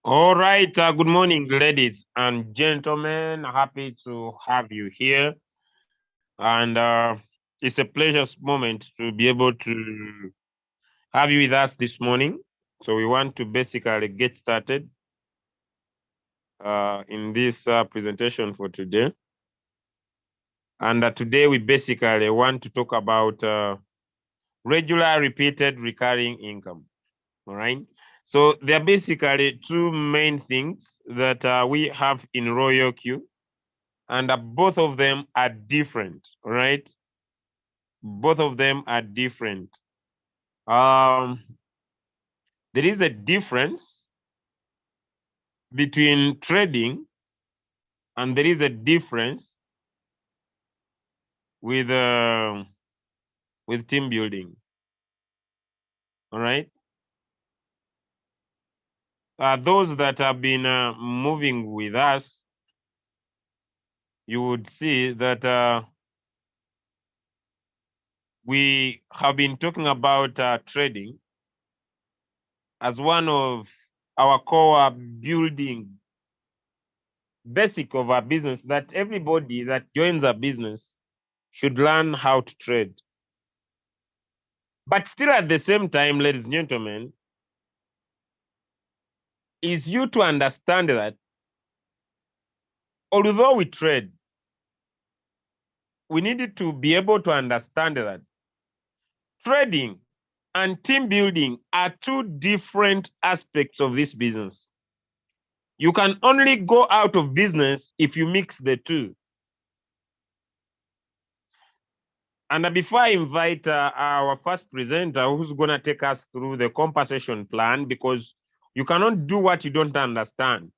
All right. Good morning, ladies and gentlemen. Happy to have you here. And it's a pleasure moment to be able to have you with us this morning. So, we want to basically get started in this presentation for today. And today, we basically want to talk about regular, repeated, recurring income. All right. So, there are basically two main things that we have in Royalq, and both of them are different, right? Both of them are different. Um, there is a difference between trading, and there is a difference with team building. All right. Those that have been moving with us, you would see that we have been talking about trading as one of our core building basic of our business, that everybody that joins our business should learn how to trade. But still at the same time, ladies and gentlemen, is you to understand that although we trade, we needed to be able to understand that trading and team building are two different aspects of this business. You can only go out of business if you mix the two. And before I invite our first presenter, who's going to take us through the compensation plan, because you cannot do what you don't understand.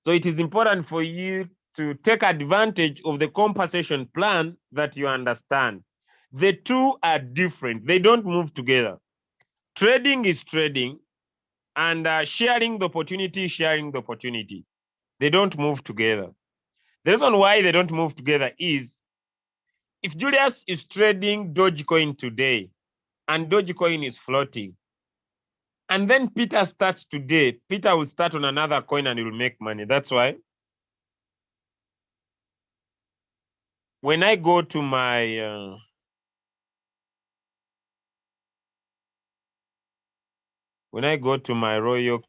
So it is important for you to take advantage of the compensation plan that you understand. The two are different. They don't move together. Trading is trading, and sharing the opportunity, sharing the opportunity. They don't move together. The reason why they don't move together is if Julius is trading Dogecoin today and Dogecoin is floating, and then Peter starts today, Peter will start on another coin and he will make money. That's why when I go to my Royalq,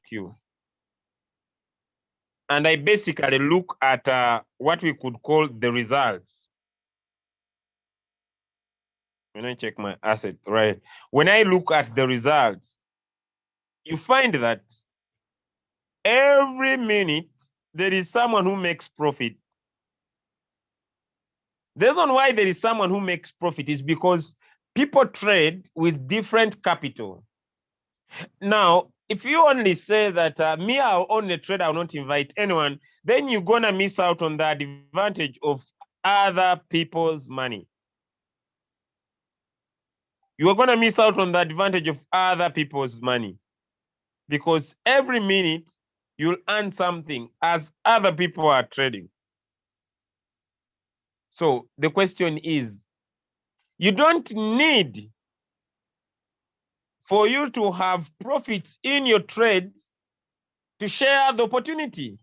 and I basically look at what we could call the results. When I check my asset, right? When I look at the results, you find that every minute there is someone who makes profit. The reason why there is someone who makes profit is because people trade with different capital. Now, if you only say that me, I'll only trade, I'll not invite anyone, then you're going to miss out on the advantage of other people's money. You are going to miss out on the advantage of other people's money, because every minute you'll earn something as other people are trading. So the question is, you don't need for you to have profits in your trades to share the opportunity.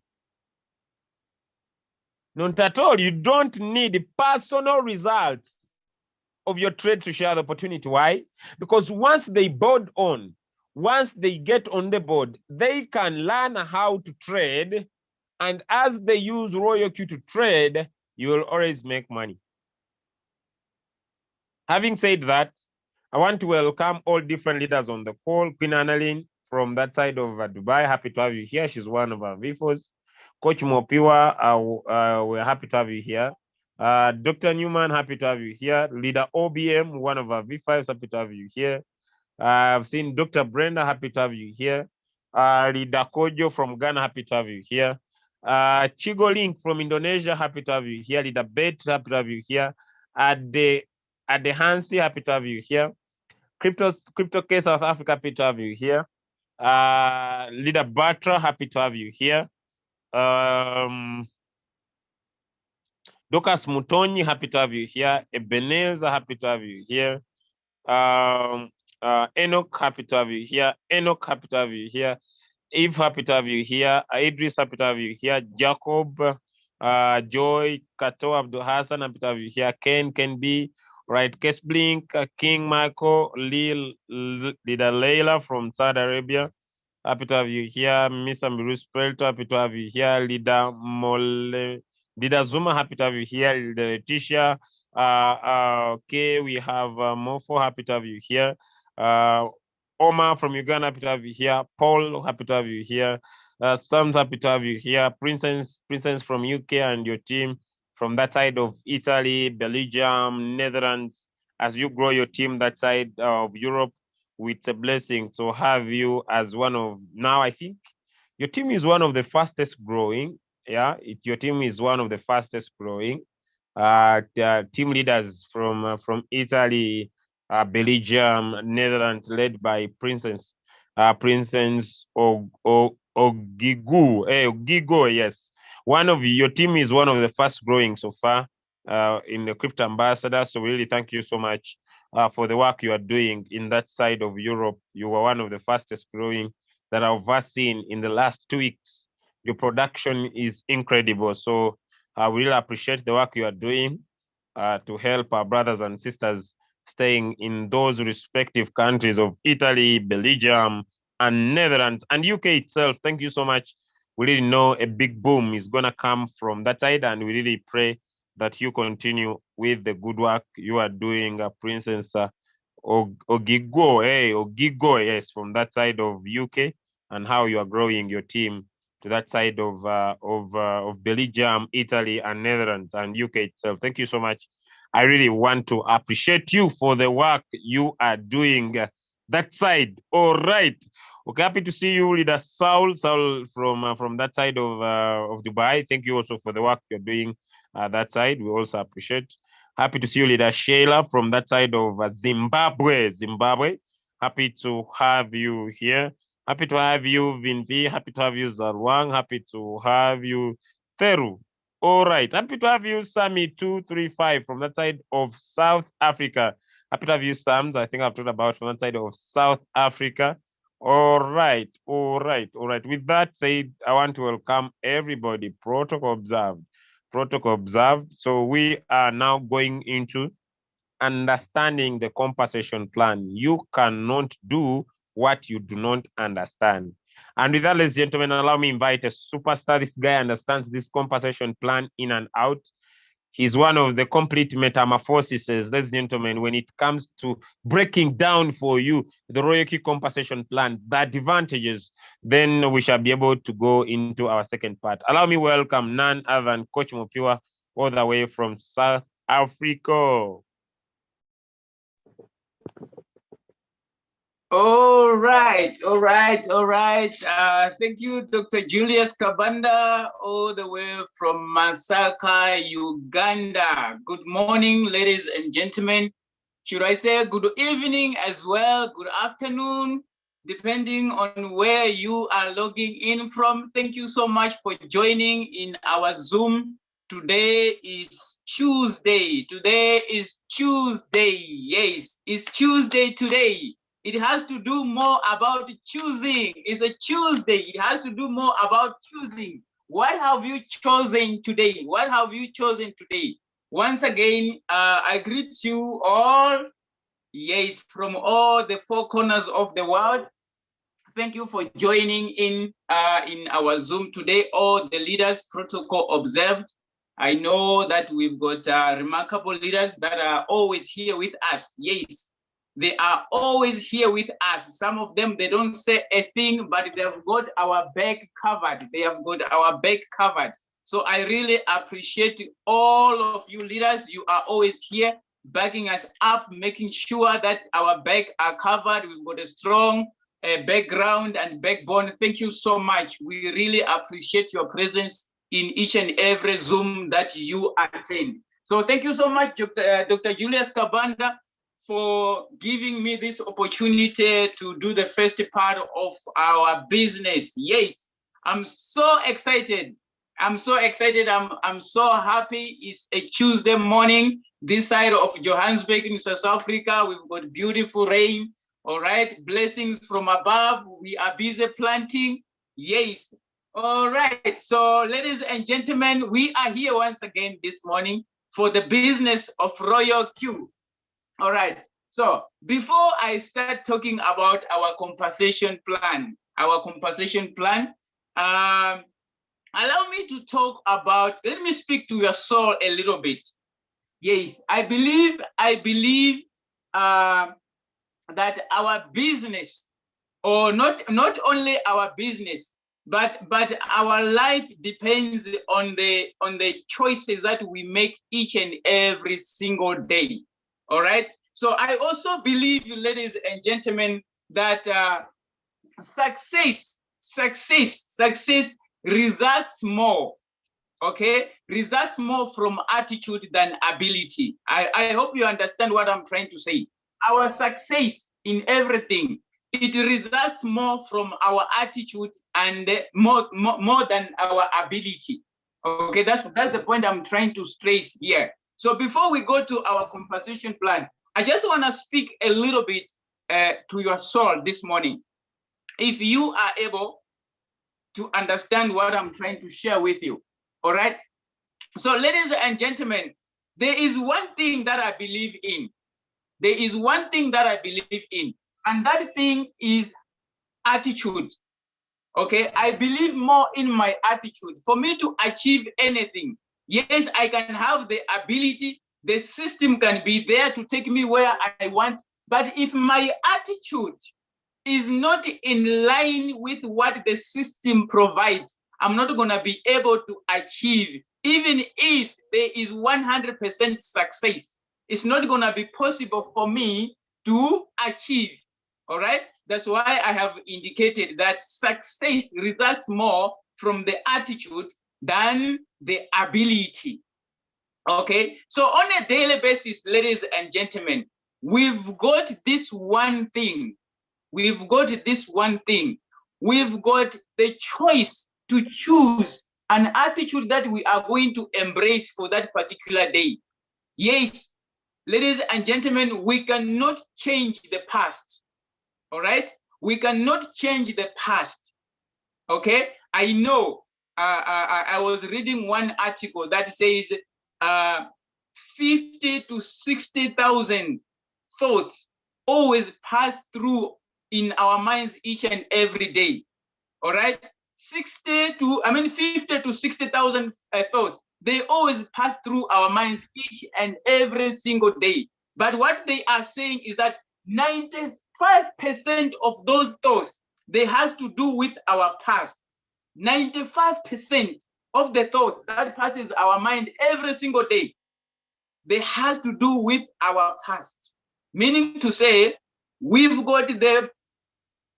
Not at all. You don't need personal results of your trade to share the opportunity. Why? Because once they board on, once they get on the board, they can learn how to trade. And as they use Royalq to trade, you will always make money. Having said that, I want to welcome all different leaders on the call. Queen Annalyn from that side of Dubai, happy to have you here. She's one of our VFOs. Coach Mopiwa, we're happy to have you here. Dr. Newman, happy to have you here. Leader OBM, one of our V5s, happy to have you here. I've seen Dr. Brenda, happy to have you here. Leader Kojo from Ghana, happy to have you here. Chigo Link from Indonesia, happy to have you here. Leader Bet, happy to have you here. At the Hansi, happy to have you here. Crypto K South Africa, happy to have you here. Leader Batra, happy to have you here. Docas Mutonyi, happy to have you here. Ebenezer, happy to have you here. Enoch, happy to have you here. Enoch, happy to have you here. Eve, happy to have you here. Idris, happy to have you here. Jacob, Joy, Kato, Abdul Hassan, happy to have you here. Ken B, right? Kes Blink, King Michael, Leader Leila from Saudi Arabia. Happy to have you here. Mr. Mirus Pelto, happy to have you here. Leader Zuma, happy to have you here. Leader Letitia. Okay, we have Mofo, happy to have you here. Omar from Uganda, happy to have you here. Paul, happy to have you here. Sam's happy to have you here. Princess from UK and your team from that side of Italy, Belgium, Netherlands. As you grow your team that side of Europe, it's a blessing to have you as one of, now I think your team is one of the fastest growing. Yeah, your team is one of the fastest growing. The team leaders from Italy, Belgium, Netherlands, led by Princess Ogigu. Ogigo, yes. One of your team is one of the fast growing so far in the Crypto Ambassador. So really thank you so much for the work you are doing in that side of Europe. You are one of the fastest growing that I've seen in the last 2 weeks. Your production is incredible. So I really appreciate the work you are doing to help our brothers and sisters staying in those respective countries of Italy, Belgium, and Netherlands, and UK itself. Thank you so much. We really know a big boom is going to come from that side, and we really pray that you continue with the good work you are doing, Princess Ogigo, yes, from that side of UK, and how you are growing your team to that side of Belgium, Italy, and Netherlands, and UK itself. Thank you so much. I really want to appreciate you for the work you are doing that side. All right. Okay, happy to see you, leader Saul from that side of Dubai. Thank you also for the work you're doing that side. We also appreciate. Happy to see you, leader Sheila from that side of Zimbabwe. Happy to have you here. Happy to have you, Vinvi. Happy to have you, Zarwang. Happy to have you, Teru. All right. Happy to have you, Sammy 235 from that side of South Africa. Happy to have you, Sams. I think I've talked about from that side of South Africa. All right. With that said, I want to welcome everybody. Protocol observed. Protocol observed. So we are now going into understanding the compensation plan. You cannot do what you do not understand. And with that, ladies and gentlemen, allow me invite a superstar. This guy understands this compensation plan in and out. He's one of the complete metamorphoses, ladies and gentlemen, when it comes to breaking down for you the Royalq compensation plan, the advantages. Then we shall be able to go into our second part. Allow me welcome none other than Coach Mopiwa, all the way from South Africa. All right. Thank you, Dr. Julius Kabanda, all the way from Masaka, Uganda. Good morning, ladies and gentlemen. Should I say good evening as well, good afternoon, depending on where you are logging in from. Thank you so much for joining in our Zoom. Today is Tuesday. Yes, it's Tuesday today. It has to do more about choosing. It's a Tuesday. It has to do more about choosing. What have you chosen today? Once again, I greet you all. Yes, from all the four corners of the world. Thank you for joining in our Zoom today. All the leaders, protocol observed. I know that we've got remarkable leaders that are always here with us. Yes. They are always here with us. Some of them, they don't say a thing, but they've got our back covered. So I really appreciate all of you leaders. You are always here backing us up, making sure that our back are covered. We've got a strong background and backbone. Thank you so much. We really appreciate your presence in each and every Zoom that you attend. So thank you so much, Dr. Julius Kabanda, for giving me this opportunity to do the first part of our business. Yes, I'm so excited. I'm so happy. It's a Tuesday morning. This side of Johannesburg in South Africa, we've got beautiful rain. All right, blessings from above. We are busy planting. Yes. All right. So, ladies and gentlemen, we are here once again this morning for the business of Royalq. All right. So, before I start talking about our compensation plan, allow me to talk about, let me speak to your soul a little bit. Yes, I believe that our business, or not only our business, but our life depends on the choices that we make each and every single day. All right. So I also believe, ladies and gentlemen, that success results more, okay, results more from attitude than ability. I hope you understand what I'm trying to say. Our success in everything, it results more from our attitude and more than our ability. Okay, that's the point I'm trying to stress here. So before we go to our compensation plan, I just want to speak a little bit to your soul this morning. If you are able to understand what I'm trying to share with you, all right? So, ladies and gentlemen, there is one thing that I believe in. There is one thing that I believe in, and that thing is attitude. Okay, I believe more in my attitude. For me to achieve anything, yes, I can have the ability, the system can be there to take me where I want, but if my attitude is not in line with what the system provides, I'm not going to be able to achieve. Even if there is 100% success, it's not going to be possible for me to achieve. All right. That's why I have indicated that success results more from the attitude than the ability. Okay. So on a daily basis, ladies and gentlemen, we've got this one thing. We've got this one thing. We've got the choice to choose an attitude that we are going to embrace for that particular day. Yes, ladies and gentlemen, we cannot change the past. All right? We cannot change the past. Okay? I know I was reading one article that says 50 to 60,000 thoughts always pass through in our minds each and every day. All right? 50 to 60,000 thoughts, they always pass through our minds each and every single day. But what they are saying is that 95% of those thoughts, they has to do with our past. 95% of the thoughts that passes our mind every single day, they has to do with our past. Meaning to say, we've got the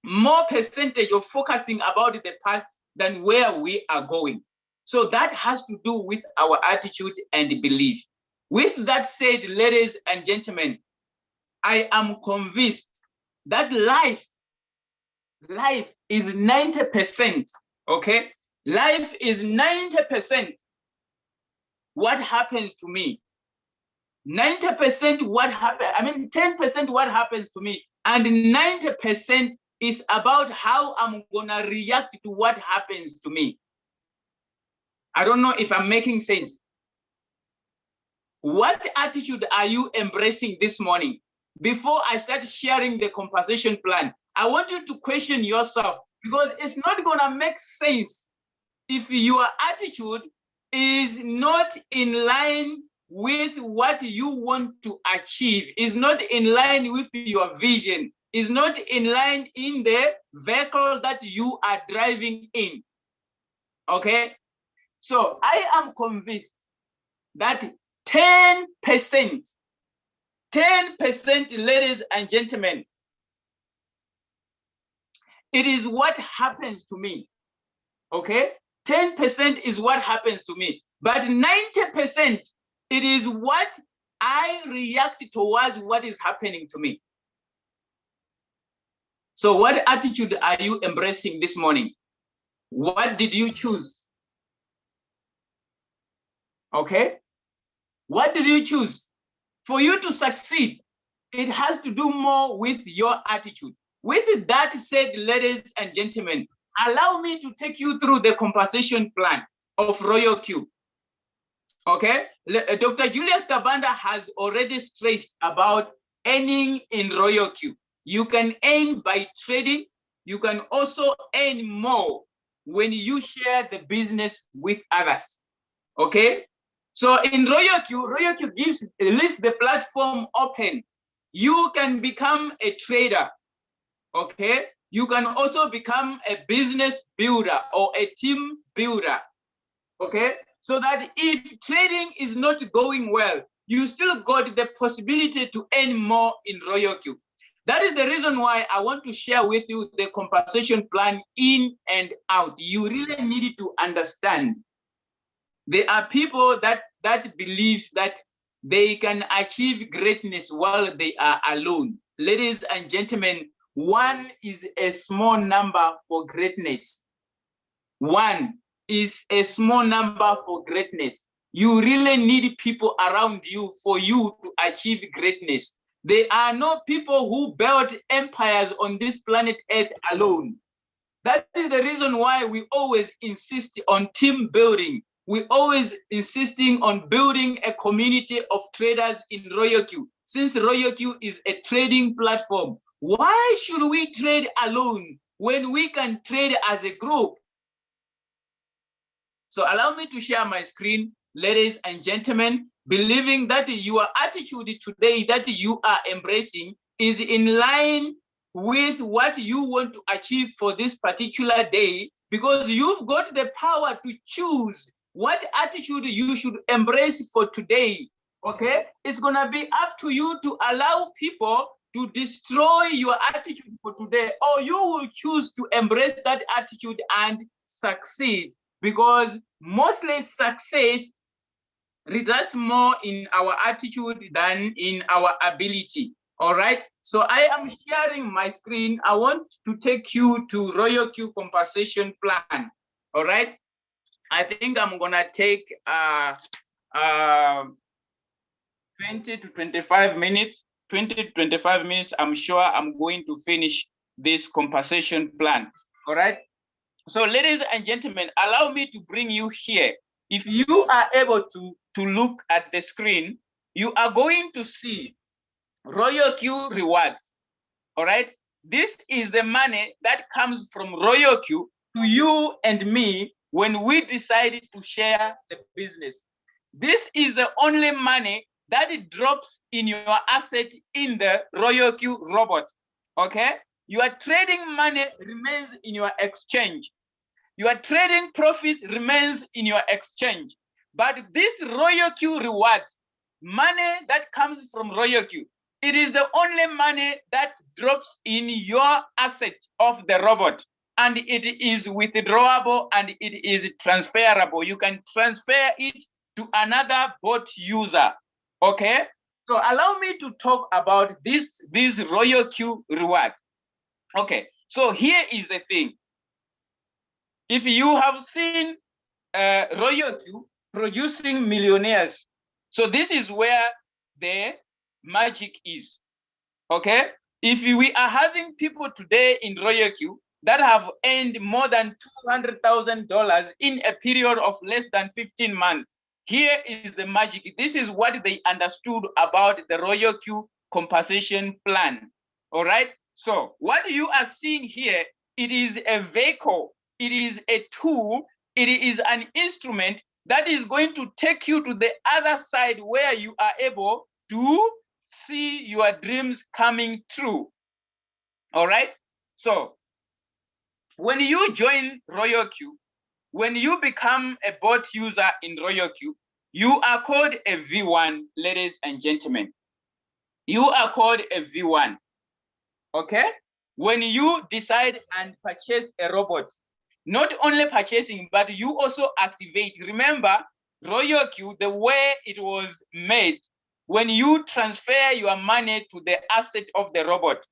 more percentage of focusing about the past than where we are going. So that has to do with our attitude and belief. With that said, ladies and gentlemen, I am convinced that life is 90%, okay? Life is 90% what happens to me. 90% what happens, 10% what happens to me, and 90% is about how I'm gonna react to what happens to me. I don't know if I'm making sense. What attitude are you embracing this morning? Before I start sharing the compensation plan, I want you to question yourself, because it's not gonna make sense if your attitude is not in line with what you want to achieve, is not in line with your vision, is not in line in the vehicle that you are driving in. Okay? So I am convinced that 10%, ladies and gentlemen, it is what happens to me. Okay? 10% is what happens to me, but 90%, it is what I react towards what is happening to me. So what attitude are you embracing this morning? What did you choose? Okay? What did you choose? For you to succeed, it has to do more with your attitude. With that said, ladies and gentlemen, allow me to take you through the compensation plan of Royalq. Okay, Dr. Julius Kabanda has already stressed about earning in Royalq. You can earn by trading. You can also earn more when you share the business with others. Okay, so in Royalq, Royalq leaves the platform open. You can become a trader. Okay, you can also become a business builder or a team builder. Okay, so that if trading is not going well, you still got the possibility to earn more in Royalq. That is the reason why I want to share with you the compensation plan in and out. You really need to understand. There are people that believes that they can achieve greatness while they are alone. Ladies and gentlemen, one is a small number for greatness. One is a small number for greatness. You really need people around you for you to achieve greatness. There are no people who built empires on this planet Earth alone. That is the reason why we always insist on team building. We always insisting on building a community of traders in Royalq. Since Royalq is a trading platform, why should we trade alone when we can trade as a group? So allow me to share my screen, ladies and gentlemen, believing that your attitude today that you are embracing is in line with what you want to achieve for this particular day, because you've got the power to choose what attitude you should embrace for today. Okay, it's gonna be up to you to allow people to destroy your attitude for today, or you will choose to embrace that attitude and succeed, because mostly success resides more in our attitude than in our ability. All right, so I am sharing my screen. I want to take you to Royalq compensation plan. All right, I think I'm gonna take 20 to 25 minutes. 20 to 25 minutes, I'm sure I'm going to finish this compensation plan. All right, so ladies and gentlemen, allow me to bring you here. If you are able to look at the screen, you are going to see Royalq rewards. All right, this is the money that comes from Royalq to you and me when we decided to share the business. This is the only money that it drops in your asset in the Royalq robot. Okay, your trading money remains in your exchange. Your trading profits remains in your exchange. But this Royalq rewards, money that comes from Royalq, it is the only money that drops in your asset of the robot, and it is withdrawable and it is transferable. You can transfer it to another bot user. Okay, so allow me to talk about these Royalq rewards. Okay, so here is the thing. If you have seen Royalq producing millionaires, so this is where the magic is. Okay, if we are having people today in Royalq that have earned more than $200,000 in a period of less than 15 months, here is the magic. This is what they understood about the Royalq compensation plan. All right, so what you are seeing here, it is a vehicle, it is a tool, it is an instrument that is going to take you to the other side where you are able to see your dreams coming true. All right, so when you join Royalq, when you become a bot user in Royalq, you are called a V1, ladies and gentlemen. You are called a V1. Okay, when you decide and purchase a robot, not only purchasing, but you also activate. Remember, Royalq, the way it was made, when you transfer your money to the asset of the robot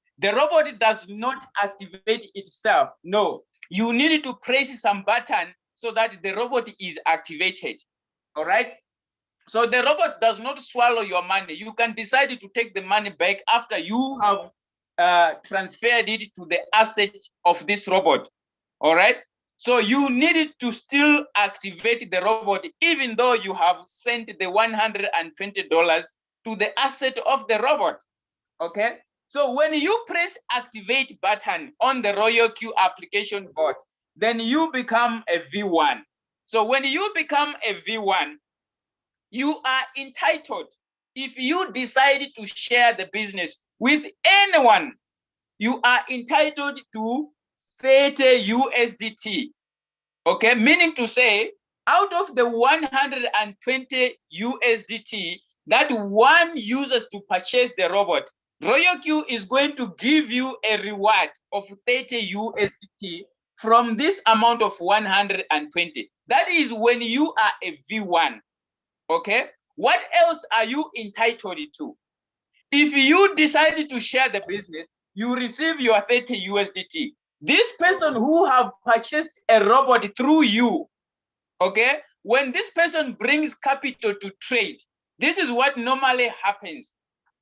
does not activate itself. No, you need to press some button so that the robot is activated. All right, so the robot does not swallow your money. You can decide to take the money back after you have transferred it to the asset of this robot. All right. So you needed to still activate the robot, even though you have sent the $120 to the asset of the robot. Okay. So when you press activate button on the Royalq application bot, then you become a V1. So when you become a V1, you are entitled, if you decide to share the business with anyone, you are entitled to 30 USDT. Okay, meaning to say, out of the 120 USDT that one uses to purchase the robot, Royalq is going to give you a reward of 30 USDT from this amount of 120. That is when you are a V1. Okay, what else are you entitled to? If you decide to share the business, you receive your 30 USDT. This person who have purchased a robot through you, okay, when this person brings capital to trade, this is what normally happens.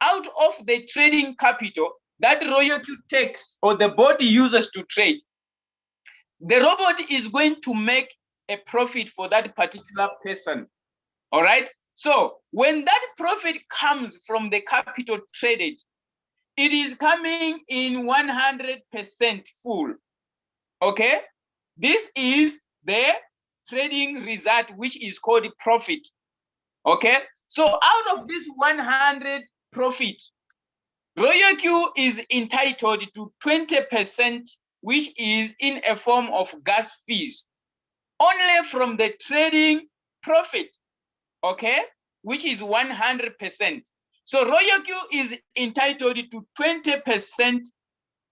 Out of the trading capital that Royalq takes or the bot uses to trade, the robot is going to make a profit for that particular person. All right. So when that profit comes from the capital traded, it is coming in 100% full. Okay. This is the trading result, which is called profit. Okay. So out of this 100 profit, Royalq is entitled to 20%, which is in a form of gas fees, only from the trading profit. Okay, which is 100%. So Royalq is entitled to 20%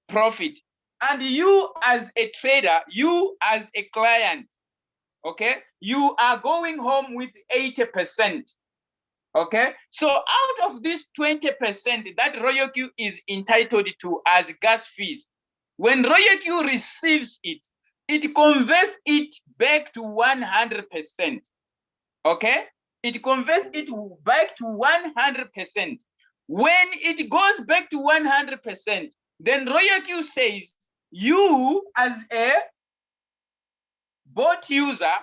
profit. And you as a trader, you as a client, okay, you are going home with 80%. Okay, so out of this 20% that Royalq is entitled to as gas fees, when Royalq receives it, it converts it back to 100%. Okay, it converts it back to 100%. When it goes back to 100%, then Royalq says, you as a bot user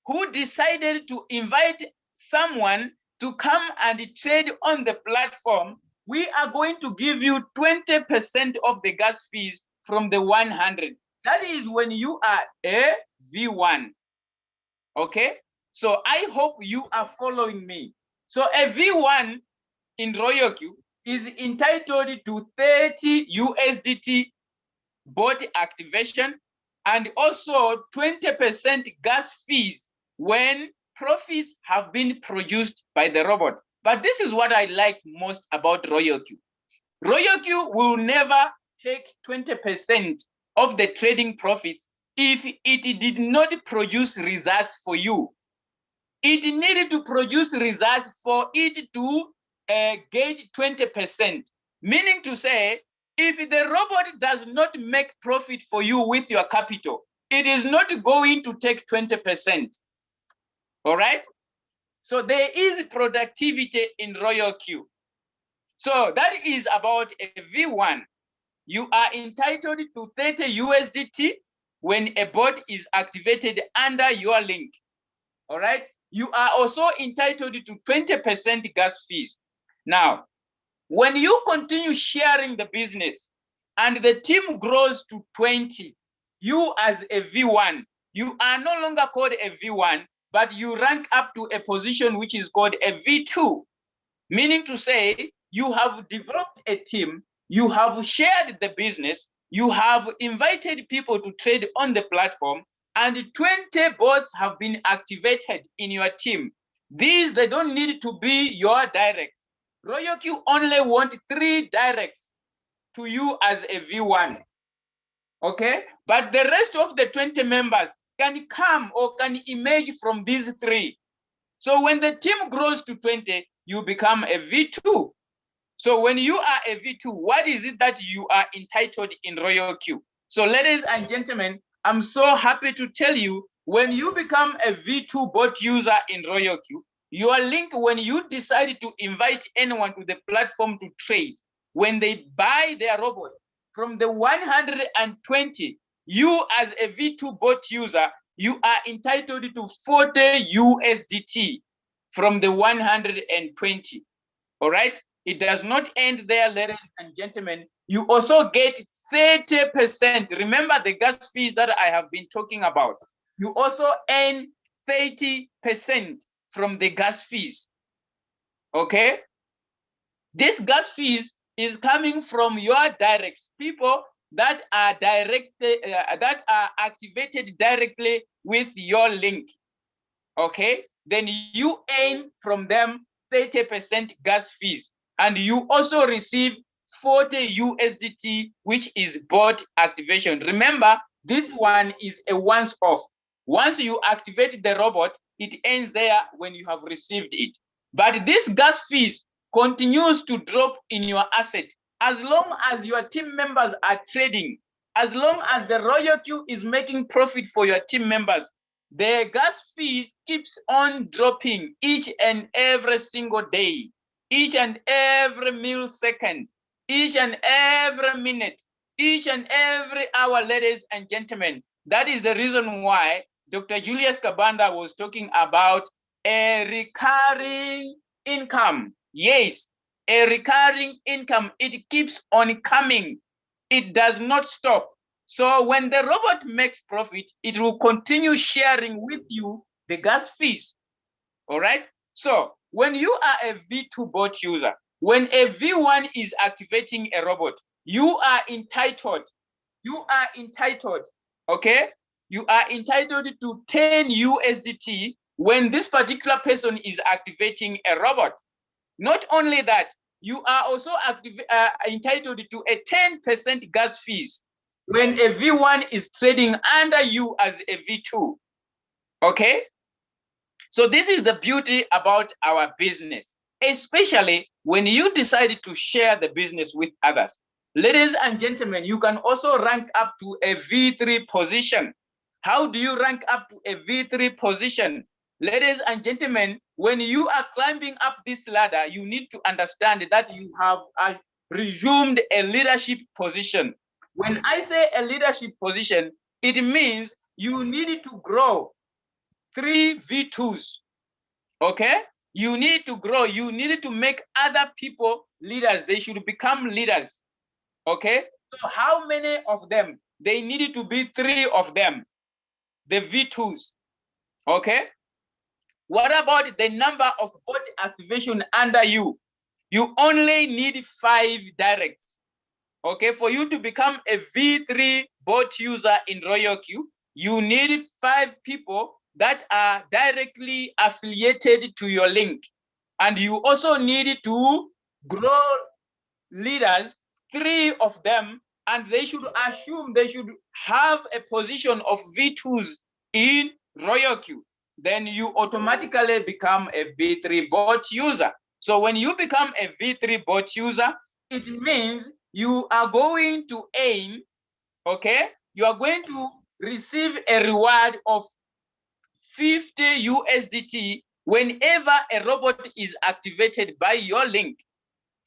who decided to invite someone to come and trade on the platform, we are going to give you 20% of the gas fees from the 100. That is when you are a V1. Okay, so I hope you are following me. So a V1 in Royalq is entitled to 30 USDT bot activation and also 20% gas fees when profits have been produced by the robot. But this is what I like most about Royalq. Royalq will never take 20% of the trading profits if it did not produce results for you. It needed to produce results for it to get 20%, meaning to say, if the robot does not make profit for you with your capital, it is not going to take 20%. All right? So there is productivity in Royalq. So that is about a V1. You are entitled to 30 USDT when a bot is activated under your link. All right? You are also entitled to 20% gas fees. Now, when you continue sharing the business and the team grows to 20, you as a V1, you are no longer called a V1, but you rank up to a position which is called a V2, meaning to say you have developed a team, you have shared the business, you have invited people to trade on the platform, and 20 bots have been activated in your team. These, they don't need to be your directs. Royalq only want 3 directs to you as a V1. Okay, but the rest of the 20 members can come or can emerge from these 3. So when the team grows to 20, you become a V2. So when you are a V2, what is it that you are entitled in Royalq? So ladies and gentlemen, I'm so happy to tell you, when you become a V2 bot user in Royalq, your link, when you decide to invite anyone to the platform to trade, when they buy their robot, from the 120, you as a V2 bot user, you are entitled to 40 USDT from the 120. All right. It does not end there, ladies and gentlemen. You also get 30%. Remember the gas fees that I have been talking about. You also earn 30% from the gas fees. Okay. This gas fees is coming from your directs, people that are that are activated directly with your link. Okay, then you earn from them 30% gas fees, and you also receive 40 USDT, which is bot activation. Remember, this one is a once off. Once you activate the robot, it ends there when you have received it. But this gas fees continues to drop in your asset as long as your team members are trading, as long as the Royalq is making profit for your team members. The gas fees keeps on dropping each and every single day, each and every millisecond, each and every minute, each and every hour, ladies and gentlemen. That is the reason why Dr. Julius Kabanda was talking about a recurring income. Yes, a recurring income. It keeps on coming. It does not stop. So when the robot makes profit, it will continue sharing with you the gas fees. All right. So when you are a V2 bot user, when a V1 is activating a robot, you are entitled. Okay. You are entitled to 10 USDT when this particular person is activating a robot. Not only that, you are also entitled to a 10% gas fees when a V1 is trading under you as a V2. Okay? So this is the beauty about our business, especially when you decide to share the business with others. Ladies and gentlemen, you can also rank up to a V3 position. How do you rank up to a V3 position? Ladies and gentlemen, when you are climbing up this ladder, you need to understand that you have resumed a leadership position. When I say a leadership position, it means you need to grow 3 V2s. Okay? You need to grow. You need to make other people leaders. They should become leaders. Okay? So how many of them? They needed to be 3 of them, the V2s. Okay? What about the number of bot activation under you? You only need 5 directs. Okay, for you to become a V3 bot user in Royalq, you need 5 people that are directly affiliated to your link. And you also need to grow leaders, 3 of them, and they should have a position of V2s in Royalq. Then you automatically become a V3 bot user. So when you become a V3 bot user, it means you are going to aim, okay? You are going to receive a reward of 50 USDT whenever a robot is activated by your link.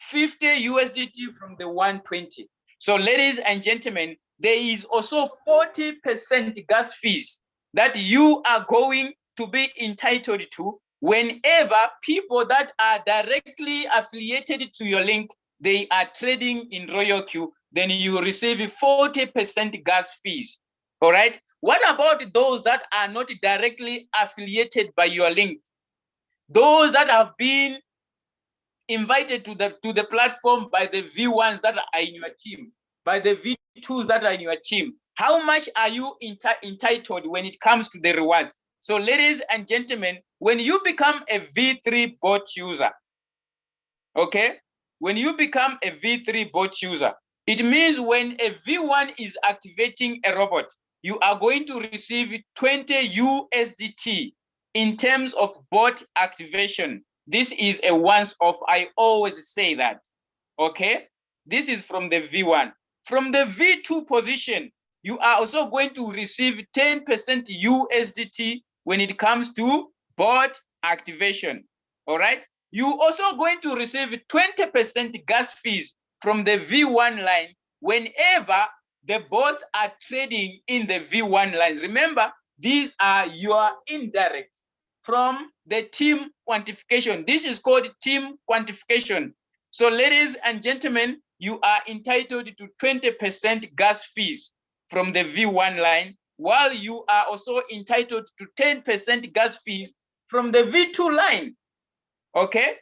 50 USDT from the 120. So ladies and gentlemen, there is also 40% gas fees that you are going to be entitled to whenever people that are directly affiliated to your link, they are trading in Royalq, then you receive 40% gas fees. All right. What about those that are not directly affiliated by your link? Those that have been invited to the platform by the V1s that are in your team, by the V2s that are in your team. How much are you entitled when it comes to the rewards? So ladies and gentlemen, when you become a V3 bot user, okay, when you become a V3 bot user, it means when a V1 is activating a robot, you are going to receive 20 USDT in terms of bot activation. This is a once off. I always say that. Okay. This is from the V1. From the V2 position, you are also going to receive 10% USDT when it comes to bot activation. All right. You also going to receive 20% gas fees from the V1 line whenever the bots are trading in the V1 lines. Remember, these are your indirect from the team quantification. This is called team quantification. So ladies and gentlemen, you are entitled to 20% gas fees from the V1 line, while you are also entitled to 10% gas fees from the V2 line. Okay?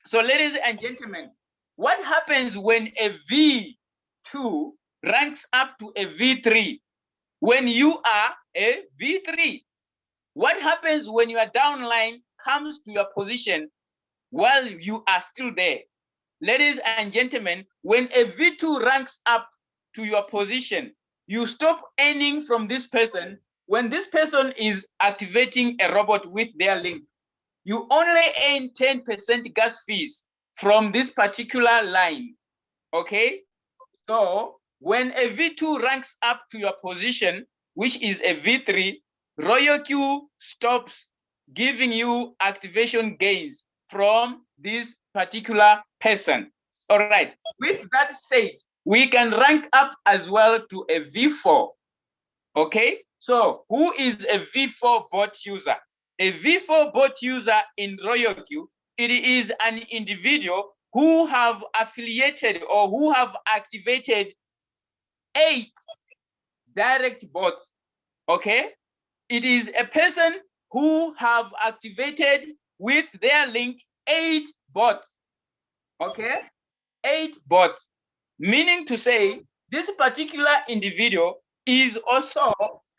So ladies and gentlemen, what happens when a V2 ranks up to a V3? When you are a V3, what happens when your downline comes to your position while you are still there? Ladies and gentlemen, when a V2 ranks up to your position, you stop earning from this person when this person is activating a robot with their link. You only earn 10% gas fees from this particular line, okay? So when a V2 ranks up to your position, which is a V3, Royalq stops giving you activation gains from this particular person. All right, with that said, we can rank up as well to a V4, okay? So who is a V4 bot user? A V4 bot user in Royalq, it is an individual who have affiliated or who have activated 8 direct bots, okay? It is a person who have activated with their link 8 bots, okay? 8 bots, meaning to say this particular individual is also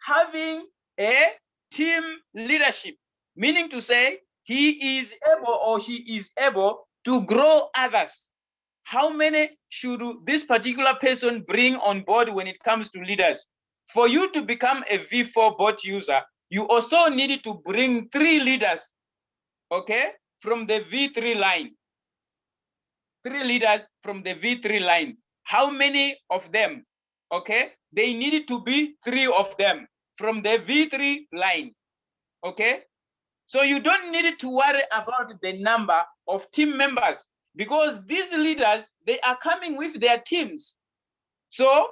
having a team leadership, meaning to say he is able or she is able to grow others. How many should this particular person bring on board when it comes to leaders? For you to become a V4 bot user, you also need to bring 3 leaders, okay, from the V3 line. 3 leaders from the V3 line. How many of them? Okay, they needed to be 3 of them from the V3 line. Okay, so you don't need to worry about the number of team members because these leaders, they are coming with their teams. So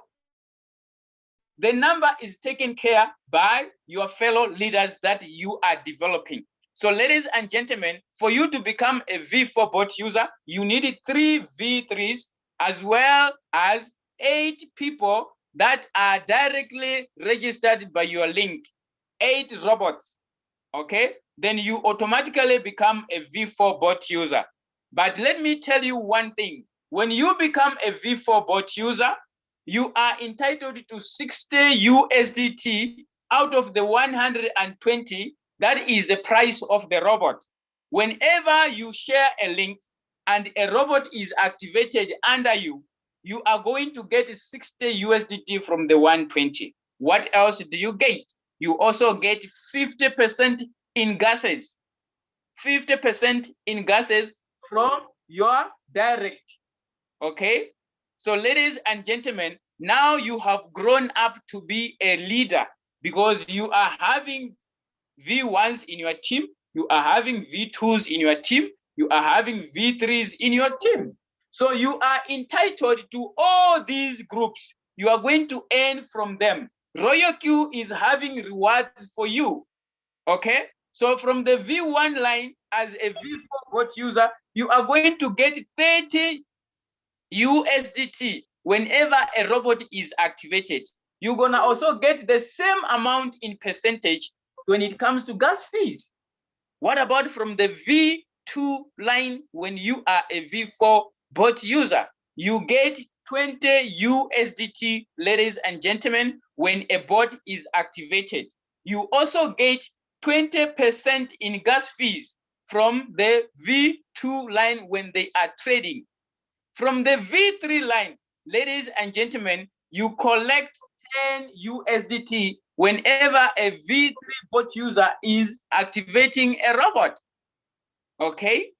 the number is taken care by your fellow leaders that you are developing. So ladies and gentlemen, for you to become a V4 bot user, you need 3 V3s as well as 8 people that are directly registered by your link, 8 robots, okay? Then you automatically become a V4 bot user. But let me tell you one thing. When you become a V4 bot user, you are entitled to 60 USDT out of the 120. That is the price of the robot. Whenever you share a link and a robot is activated under you, you are going to get 60 USDT from the 120. What else do you get? You also get 50% in gases. 50% in gases from your direct, okay? So ladies and gentlemen, now you have grown up to be a leader because you are having V1s in your team, you are having V2s in your team, you are having V3s in your team. So you are entitled to all these groups. You are going to earn from them. Royalq is having rewards for you, okay? So from the V1 line as a V4 bot user, you are going to get 30 USDT whenever a robot is activated. You're gonna also get the same amount in percentage when it comes to gas fees. What about from the V2 line when you are a V4 bot user? You get 20 USDT, ladies and gentlemen, when a bot is activated. You also get 20% in gas fees from the V2 line when they are trading. From the V3 line, ladies and gentlemen, you collect 10 USDT whenever a V3 bot user is activating a robot, okay?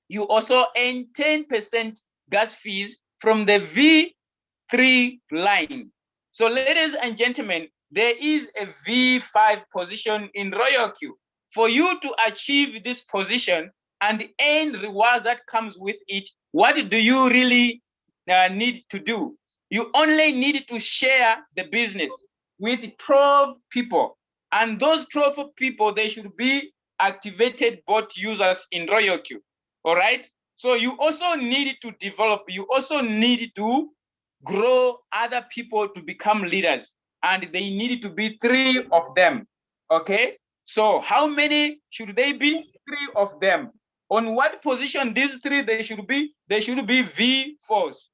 You also earn 10% gas fees from the V3 line. So ladies and gentlemen, there is a V5 position in Royalq. For you to achieve this position and earn rewards that comes with it, what do you really need to do? You only need to share the business with 12 people. And those 12 people, they should be activated bot users in Royalq. All right. So you also need to develop, you also need to grow other people to become leaders. And they need to be 3 of them. Okay. So how many should they be? 3 of them. On what position these 3 they should be? They should be V4s.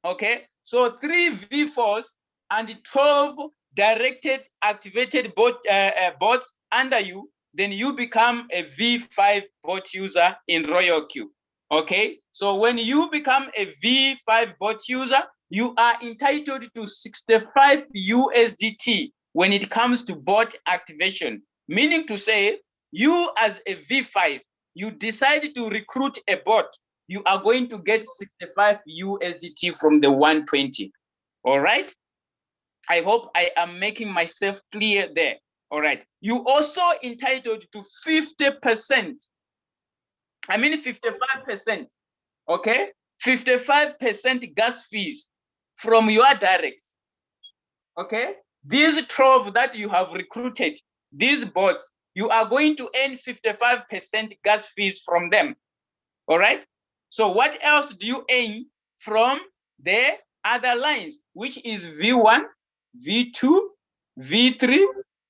Okay. So 3 V4s and 12 directed activated bots under you, then you become a V5 bot user in Royalq. Okay, so when you become a V5 bot user, you are entitled to 65 USDT when it comes to bot activation. Meaning to say, you as a V5, you decide to recruit a bot, you are going to get 65 USDT from the 120. All right. I hope I am making myself clear there. All right. You also entitled to 50%. I mean 55%. Okay. 55% gas fees from your directs. Okay. These 12 that you have recruited, these bots, you are going to earn 55% gas fees from them. All right. So what else do you earn from the other lines, which is V1, V2, V3,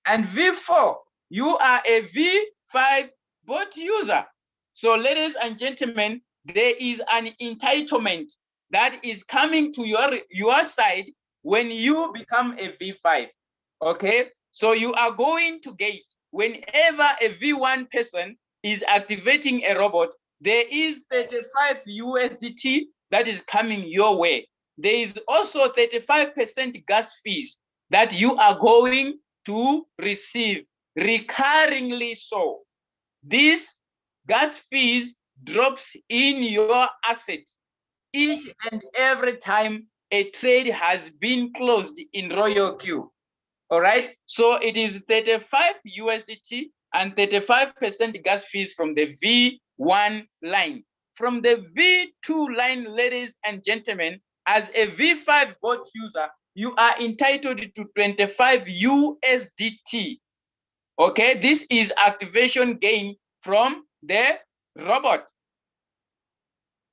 and V4? You are a V5 bot user. So ladies and gentlemen, there is an entitlement that is coming to your side when you become a V5. Okay, so you are going to get, whenever a V1 person is activating a robot, there is 35 USDT that is coming your way. There is also 35% gas fees that you are going to receive recurringly. So this gas fees drops in your assets each and every time a trade has been closed in Royalq. All right, so it is 35 USDT and 35% gas fees from the V1 line. From the V2 line, ladies and gentlemen, as a V5 bot user, you are entitled to 25 USDT. Okay, this is activation gain from the robot,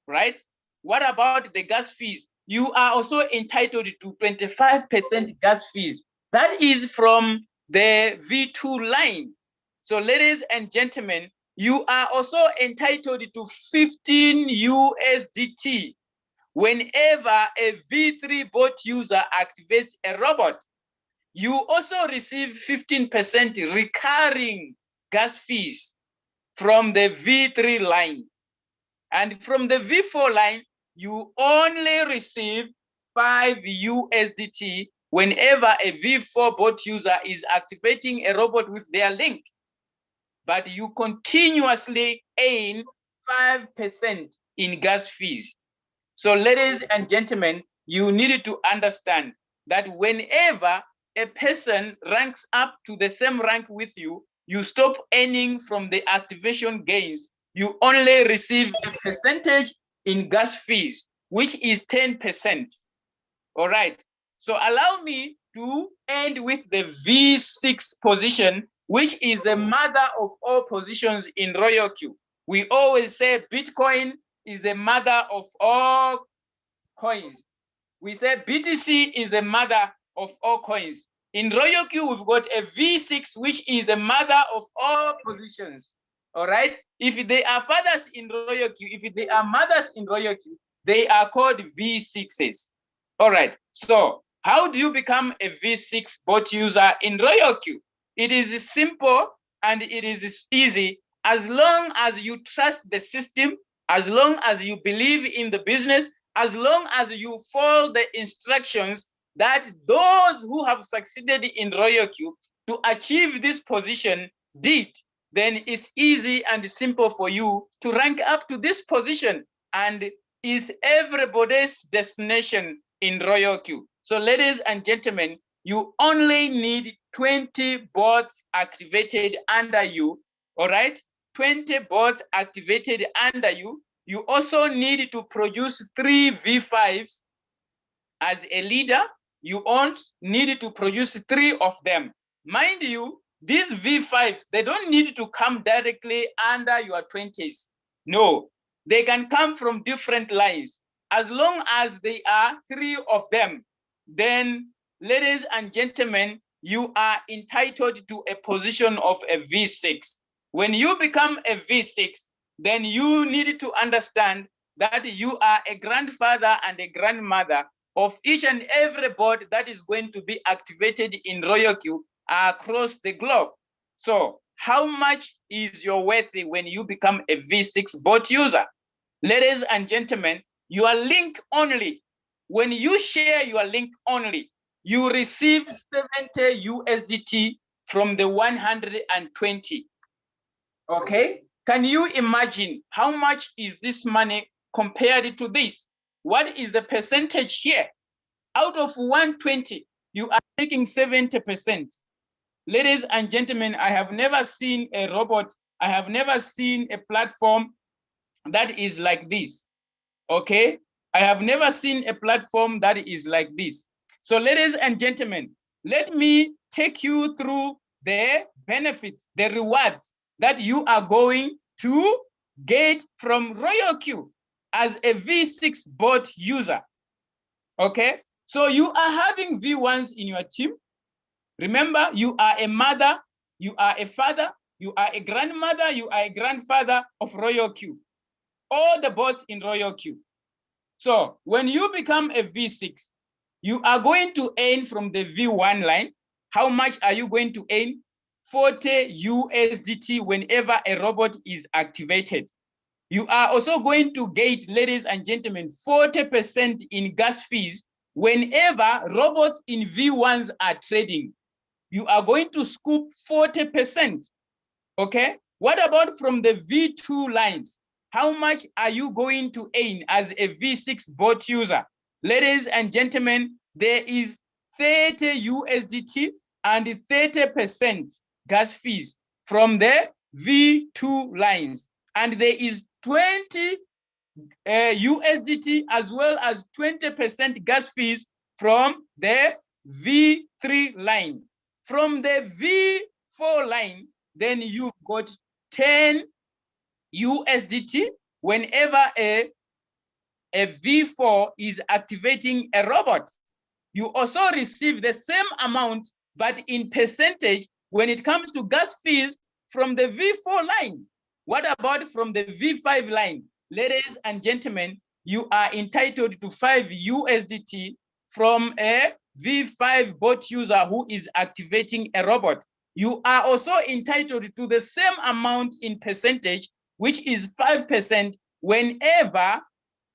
right? What about the gas fees? You are also entitled to 25% gas fees. That is from the V2 line. So ladies and gentlemen, you are also entitled to 15 USDT whenever a V3 bot user activates a robot. You also receive 15% recurring gas fees from the V3 line. And from the V4 line, you only receive 5 USDT whenever a V4 bot user is activating a robot with their link. But you continuously earn 5% in gas fees. So ladies and gentlemen, you need to understand that whenever a person ranks up to the same rank with you, you stop earning from the activation gains. You only receive a percentage in gas fees, which is 10%. All right. So allow me to end with the V6 position, which is the mother of all positions in Royalq. We always say Bitcoin is the mother of all coins. We say BTC is the mother of all coins. In Royalq, we've got a V6, which is the mother of all positions. All right. If they are fathers in Royalq, if they are mothers in Royalq, they are called V6s. All right. So how do you become a V6 bot user in Royalq? It is simple and it is easy as long as you trust the system, as long as you believe in the business, as long as you follow the instructions that those who have succeeded in Royalq to achieve this position did, then it's easy and simple for you to rank up to this position and is everybody's destination in Royalq. So ladies and gentlemen, you only need 20 bots activated under you, all right? 20 bots activated under you. You also need to produce 3 V5s As a leader, you need to produce 3 of them. Mind you, these V5s, they don't need to come directly under your 20s. No, they can come from different lines. As long as they are 3 of them, then, ladies and gentlemen, you are entitled to a position of a V6. When you become a V6, then you need to understand that you are a grandfather and a grandmother of each and every board that is going to be activated in Royalq across the globe. So how much is your worth when you become a V6 bot user? Ladies and gentlemen, your link only, when you share your link only, you receive 70 USDT from the 120. Okay, can you imagine how much is this money compared to this? What is the percentage here? Out of 120, you are taking 70%. Ladies and gentlemen, I have never seen a robot, I have never seen a platform that is like this. Okay, I have never seen a platform that is like this. So ladies and gentlemen, let me take you through the benefits, the rewards that you are going to get from Royalq as a V6 bot user. Okay, so you are having V1s in your team. Remember, you are a mother, you are a father, you are a grandmother, you are a grandfather of Royalq. All the bots in Royalq. So when you become a V6, you are going to earn from the V1 line. How much are you going to earn? 40 USDT whenever a robot is activated. You are also going to get, ladies and gentlemen, 40% in gas fees whenever robots in V1s are trading. You are going to scoop 40%. Okay, what about from the V2 lines? How much are you going to earn as a V6 bot user? Ladies and gentlemen, there is 30 USDT and 30% gas fees from the V2 lines. And there is 20 USDT as well as 20% gas fees from the V3 line. From the V4 line, then you've got 10 USDT whenever a V4 is activating a robot. You also receive the same amount, but in percentage when it comes to gas fees from the V4 line. What about from the V5 line? Ladies and gentlemen, you are entitled to 5 USDT from a V5 bot user who is activating a robot. You are also entitled to the same amount in percentage, which is 5% whenever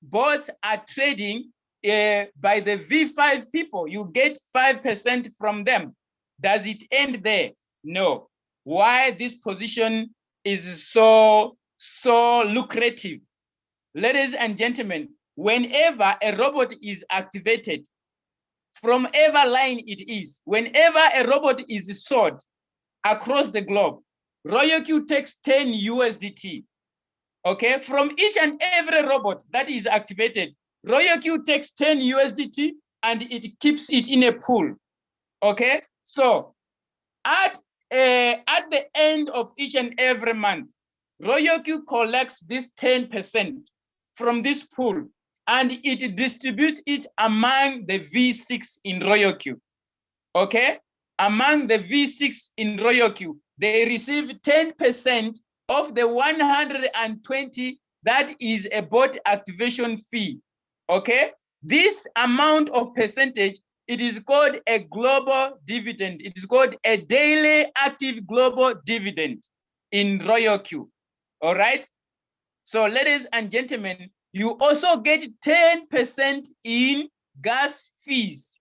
bots are trading by the V5 people. You get 5% from them. Does it end there? No. Why this position is so lucrative? Ladies and gentlemen, whenever a robot is activated, from ever line it is, whenever a robot is sold across the globe, Royalq takes 10 USDT. Okay, from each and every robot that is activated, Royalq takes 10 USDT and it keeps it in a pool. Okay, so at the end of each and every month, Royalq collects this 10% from this pool and it distributes it among the V6 in Royalq. Okay, among the V6 in Royalq, they receive 10% of the 120 that is a bot activation fee. Okay, this amount of percentage, it is called a global dividend. It is called a daily active global dividend in Royalq. All right, so ladies and gentlemen, you also get 10% in gas fees.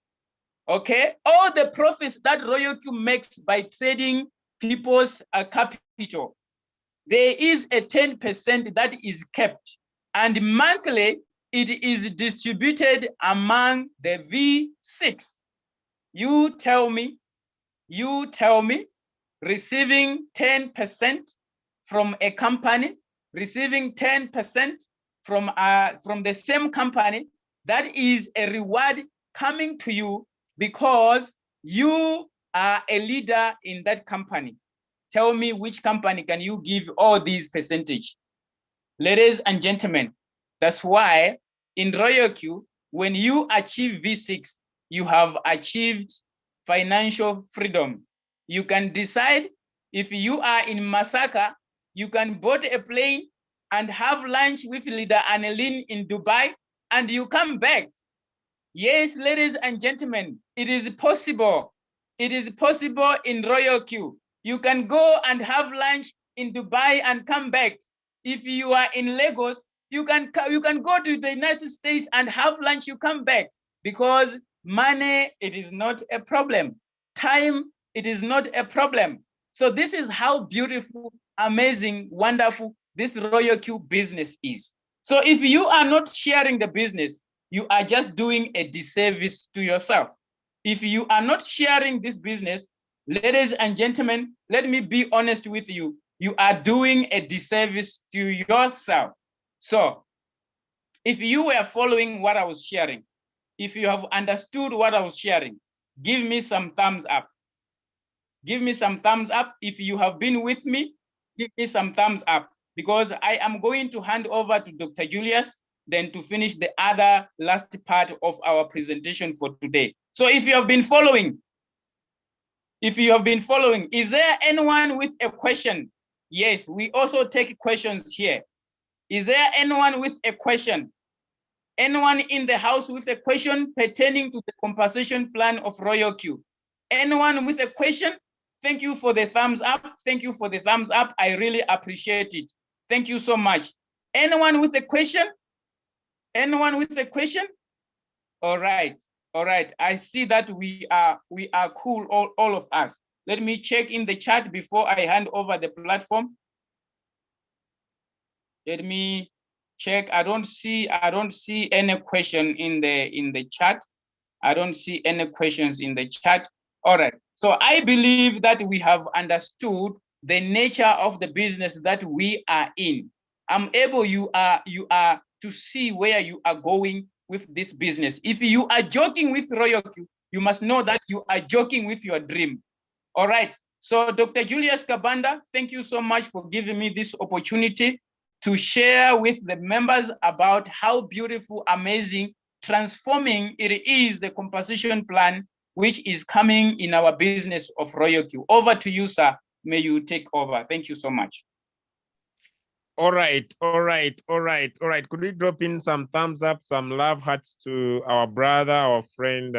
Okay, all the profits that Royalq makes by trading people's capital, there is a 10% that is kept, and monthly it is distributed among the V6. You tell me, receiving 10% from a company, receiving 10% from the same company, that is a reward coming to you because you are a leader in that company. Tell me which company can you give all these percentage? Ladies and gentlemen, that's why in Royalq, when you achieve V6, you have achieved financial freedom. You can decide if you are in Masaka, you can board a plane and have lunch with leader Annelien in Dubai, and you come back. Yes, ladies and gentlemen, it is possible. It is possible in Royalq. You can go and have lunch in Dubai and come back. If you are in Lagos, you can go to the United States and have lunch, you come back, because money, it is not a problem. Time, it is not a problem. So this is how beautiful, amazing, wonderful this Royalq business is. So if you are not sharing the business, you are just doing a disservice to yourself. If you are not sharing this business, ladies and gentlemen, let me be honest with you, you are doing a disservice to yourself. So if you were following what I was sharing, if you have understood what I was sharing, give me some thumbs up. Give me some thumbs up. If you have been with me, give me some thumbs up, because I am going to hand over to Dr. Julius then to finish the other last part of our presentation for today. So if you have been following, is there anyone with a question? Yes, we also take questions here. Is there anyone with a question? Anyone in the house with a question pertaining to the compensation plan of Royalq? Anyone with a question? Thank you for the thumbs up. Thank you for the thumbs up. I really appreciate it. Thank you so much. Anyone with a question? Anyone with a question? All right. All right. I see that we are cool, all of us. Let me check in the chat before I hand over the platform. Let me check. I don't see any question in the chat. I don't see any questions in the chat. All right. So I believe that we have understood the nature of the business that we are in. I'm able, you are to see where you are going with this business. If you are joking with Royalq, you must know that you are joking with your dream. All right. So Dr. Julius Kabanda, thank you so much for giving me this opportunity to share with the members about how beautiful, amazing, transforming it is, the compensation plan, which is coming in our business of Royalq. Over to you, sir. May you take over. Thank you so much. All right. Could we drop in some thumbs up, some love hearts to our brother, our friend,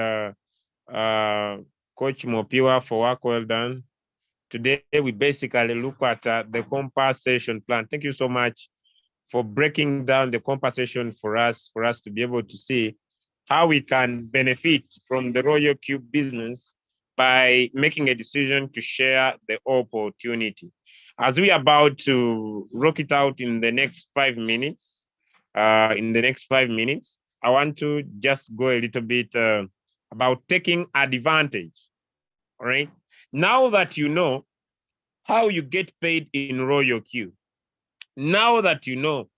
Coach Mopiwa, for work well done. Today, we basically look at the compensation plan. Thank you so much for breaking down the compensation for us to be able to see how we can benefit from the Royalq business by making a decision to share the opportunity. As we are about to rock it out in the next 5 minutes, I want to just go a little bit about taking advantage. All right. Now that you know how you get paid in Royalq, now that you know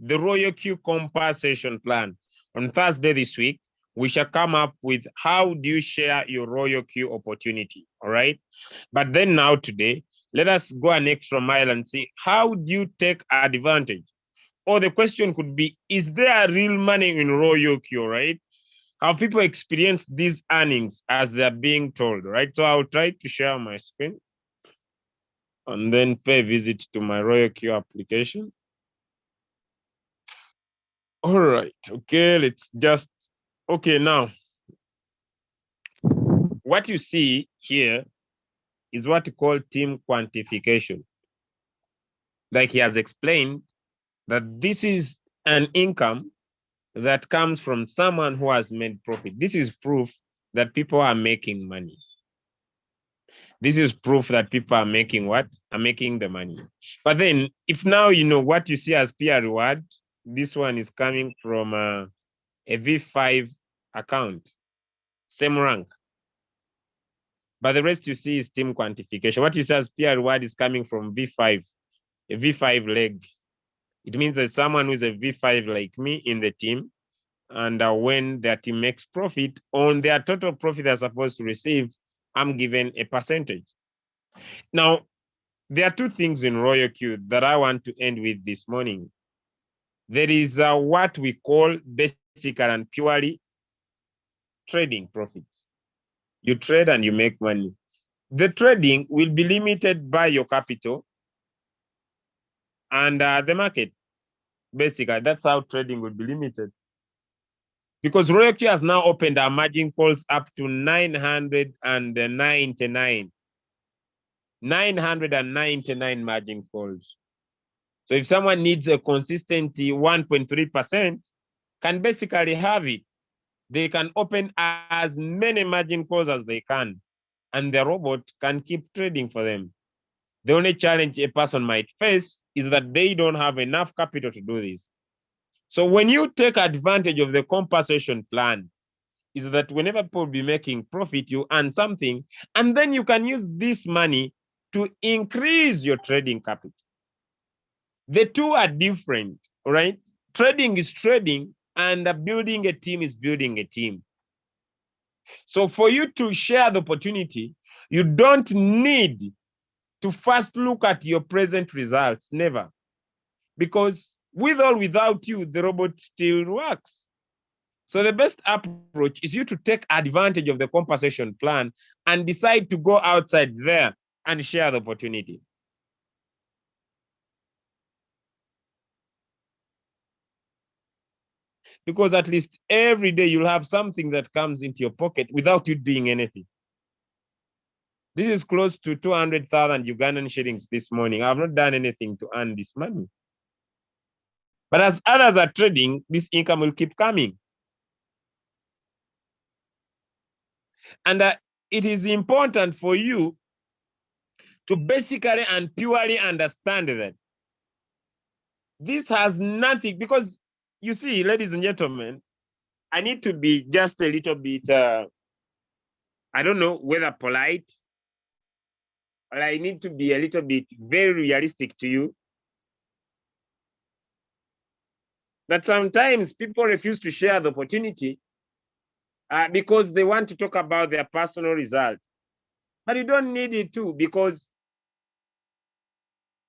the Royalq compensation plan, on Thursday this week, we shall come up with how do you share your Royalq opportunity, all right? But then now today, let us go an extra mile and see how do you take advantage? Or the question could be, is there real money in Royalq, right? Have people experienced these earnings as they're being told, right? So I'll try to share my screen and then pay a visit to my Royalq application. All right, okay, let's just, okay, now, what you see here is what we call team quantification. Like he has explained, that this is an income that comes from someone who has made profit. This is proof that people are making money. This is proof that people are making what? Are making the money. But then, if now you know what you see as peer reward, this one is coming from a V5 account, same rank. But the rest you see is team quantification. What you see as peer reward is coming from V5, a V5 leg. It means there's someone who's a V5 like me in the team, And when their team makes profit, on their total profit they're supposed to receive, I'm given a percentage. Now, there are two things in Royalq that I want to end with this morning. There is what we call basic and purely trading profits. You trade and you make money. The trading will be limited by your capital and the market. Basically, that's how trading will be limited. Because Royalq has now opened our margin calls up to 999. 999 margin calls. So if someone needs a consistent 1.3%, can basically have it. They can open as many margin calls as they can, and the robot can keep trading for them. The only challenge a person might face is that they don't have enough capital to do this. So when you take advantage of the compensation plan, is that whenever people be making profit, you earn something, and then you can use this money to increase your trading capital. The two are different, right? Trading is trading, and building a team is building a team. So for you to share the opportunity, you don't need to first look at your present results, never. Because with or without you, the robot still works. So the best approach is you to take advantage of the compensation plan and decide to go outside there and share the opportunity. Because at least every day you'll have something that comes into your pocket without you doing anything. This is close to 200,000 Ugandan shillings this morning. I've not done anything to earn this money. But as others are trading, this income will keep coming. And it is important for you to basically and purely understand that this has nothing, because you see, ladies and gentlemen, I need to be just a little bit, I don't know whether polite, or I need to be a little bit very realistic to you. That sometimes people refuse to share the opportunity because they want to talk about their personal results. But you don't need it to, because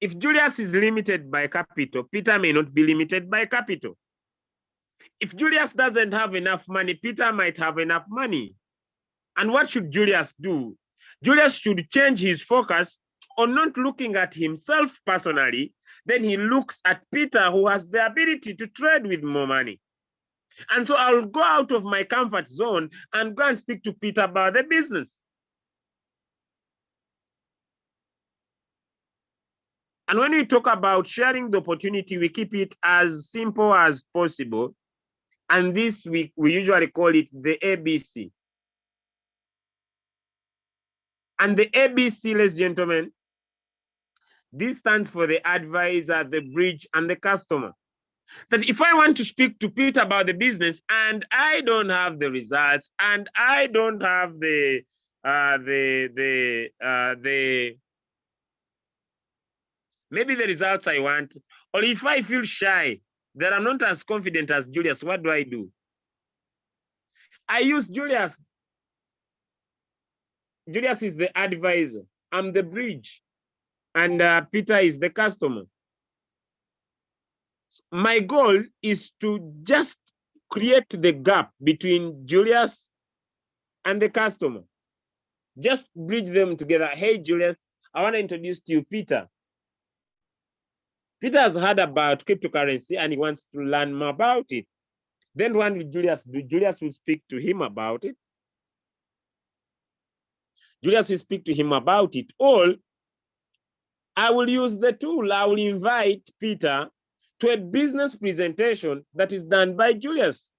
if Julius is limited by capital, Peter may not be limited by capital. If Julius doesn't have enough money, Peter might have enough money. And what should Julius do? Julius should change his focus on not looking at himself personally. Then he looks at Peter, who has the ability to trade with more money. And so I'll go out of my comfort zone and go and speak to Peter about the business. And when we talk about sharing the opportunity, we keep it as simple as possible. And this we usually call it the ABC. And the ABC, ladies and gentlemen, this stands for the advisor, the bridge, and the customer. That if I want to speak to Peter about the business and I don't have the results and I don't have maybe the results I want, or if I feel shy that I'm not as confident as Julius, what do? I use Julius. Julius is the advisor. I'm the bridge, and Peter is the customer. My goal is to just create the gap between Julius and the customer. Just bridge them together. Hey, Julius, I want to introduce to you Peter. Peter has heard about cryptocurrency and he wants to learn more about it. Then what will Julius do? Julius will speak to him about it. Julius will speak to him about it. Or I will use the tool. I will invite Peter to a business presentation that is done by Julius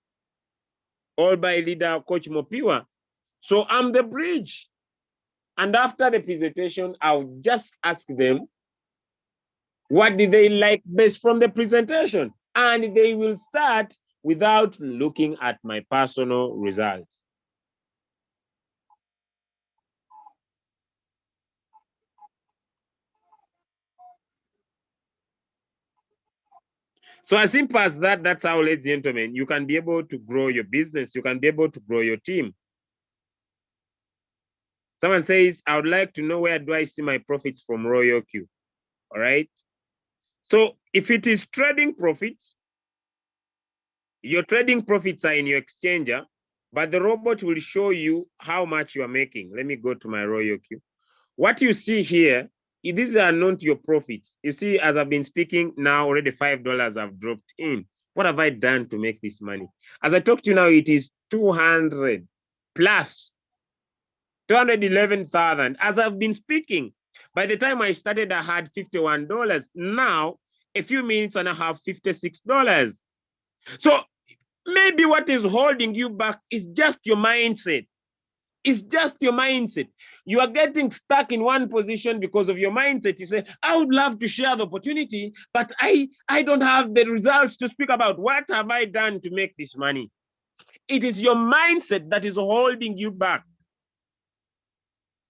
or by leader Coach Mopiwa. So I'm the bridge. And after the presentation, I'll just ask them, what did they like best from the presentation? And they will start without looking at my personal results. So as simple as that, that's how, ladies and gentlemen, you can be able to grow your business. You can be able to grow your team. Someone says, I would like to know where do I see my profits from Royalq. All right. So if it is trading profits, your trading profits are in your exchanger, but the robot will show you how much you are making. Let me go to my Royalq. What you see here, these are not your profits. You see, as I've been speaking now, already $5 have dropped in. What have I done to make this money? As I talk to you now, it is 200 plus 211,000. As I've been speaking, by the time I started, I had $51. Now, a few minutes and I have $56. So maybe what is holding you back is just your mindset. It's just your mindset. You are getting stuck in one position because of your mindset. You say, I would love to share the opportunity, but I don't have the results to speak about. What have I done to make this money? It is your mindset that is holding you back.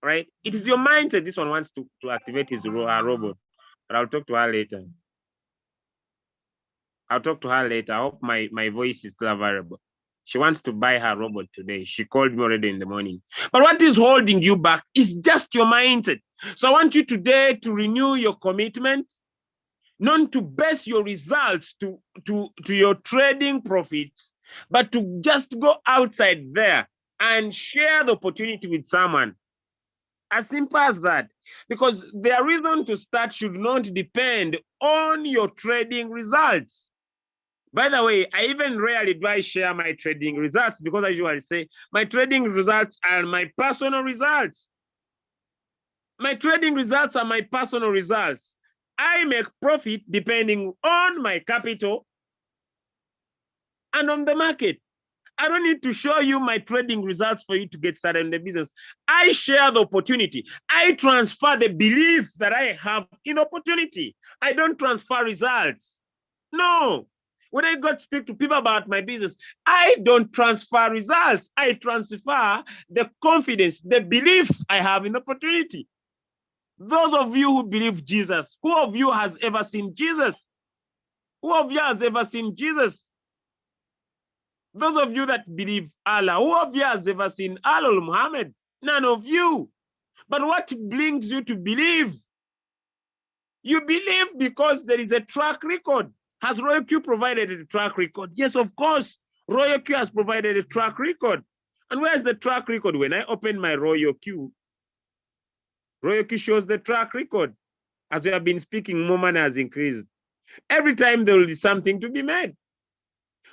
Right? It is your mindset. This one wants to activate his robot, but I'll talk to her later. I'll talk to her later. I hope my voice is still available. She wants to buy her robot today. She called me already in the morning. But what is holding you back is just your mindset. So I want you today to renew your commitment, not to base your results to your trading profits, but to just go outside there and share the opportunity with someone. As simple as that. Because their reason to start should not depend on your trading results. By the way, I even rarely do I share my trading results because I usually say my trading results are my personal results. My trading results are my personal results. I make profit depending on my capital and on the market. I don't need to show you my trading results for you to get started in the business. I share the opportunity. I transfer the belief that I have in opportunity. I don't transfer results. No. When I go to speak to people about my business, I don't transfer results. I transfer the confidence, the belief I have in opportunity. Those of you who believe Jesus, who of you has ever seen Jesus? Who of you has ever seen Jesus? Those of you that believe Allah, who of you has ever seen Allah Muhammad? None of you. But what brings you to believe? You believe because there is a track record. Has Royalq provided a track record? Yes, of course. Royalq has provided a track record. And where's the track record? When I open my Royalq, Royalq shows the track record. As we have been speaking, more money has increased. Every time there will be something to be made.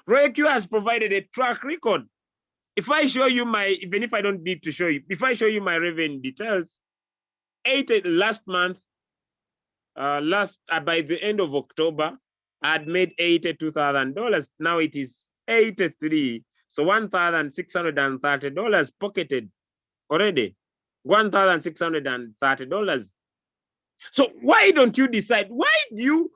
Royalq has provided a track record. If I show you even if I don't need to show you, if I show you my revenue details, last month, by the end of October, I had made $82,000. Now it is 83. So $1,630 pocketed already. $1,630. So why don't you decide? Why do you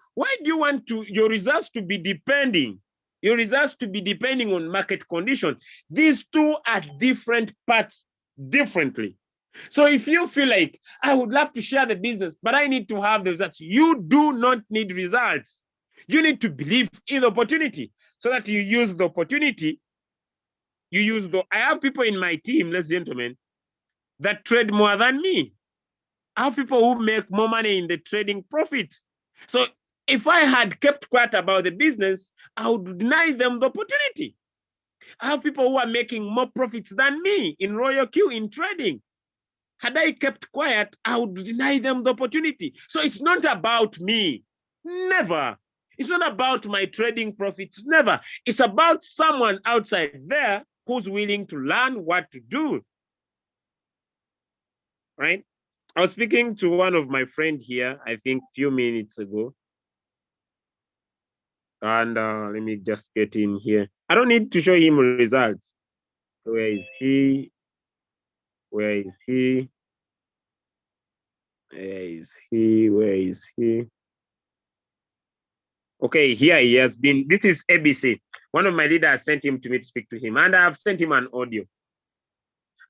want your results to be depending? Your results to be depending on market condition. These two are different parts differently. So if you feel like I would love to share the business, but I need to have the results, you do not need results. You need to believe in the opportunity so that you use the opportunity. I have people in my team, ladies and gentlemen, that trade more than me. I have people who make more money in the trading profits. So if I had kept quiet about the business, I would deny them the opportunity. I have people who are making more profits than me in Royalq in trading. Had I kept quiet, I would deny them the opportunity. So it's not about me. Never. It's not about my trading profits. Never. It's about someone outside there who's willing to learn what to do. Right? I was speaking to one of my friend here, I think a few minutes ago. And let me just get in here. I don't need to show him results. Where is he? Where is he? Where is he? Where is he? Okay, here he has been. This is ABC. One of my leaders sent him to me to speak to him, and I've sent him an audio.